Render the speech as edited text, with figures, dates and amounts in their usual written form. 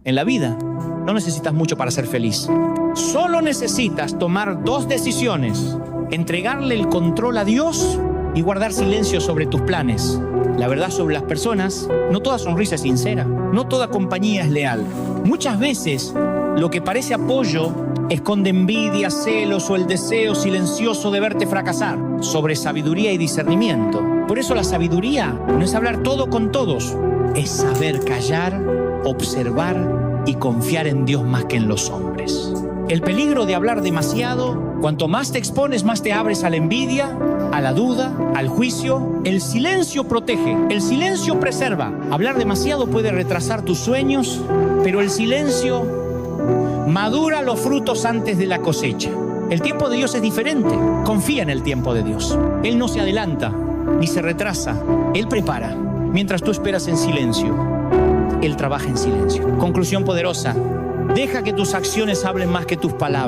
En la vida no necesitas mucho para ser feliz. Solo necesitas tomar 2 decisiones: entregarle el control a Dios y guardar silencio sobre tus planes. La verdad sobre las personas, no toda sonrisa es sincera, no toda compañía es leal. Muchas veces lo que parece apoyo esconde envidia, celos o el deseo silencioso de verte fracasar. Sobre sabiduría y discernimiento. Por eso la sabiduría no es hablar todo con todos, es saber callar, observar y confiar en Dios más que en los hombres. El peligro de hablar demasiado: cuanto más te expones, más te abres a la envidia, a la duda, al juicio. El silencio protege, el silencio preserva. Hablar demasiado puede retrasar tus sueños, pero el silencio madura los frutos antes de la cosecha. El tiempo de Dios es diferente. Confía en el tiempo de Dios. Él no se adelanta ni se retrasa. Él prepara. Mientras tú esperas en silencio, Él trabaja en silencio. Conclusión poderosa: deja que tus acciones hablen más que tus palabras.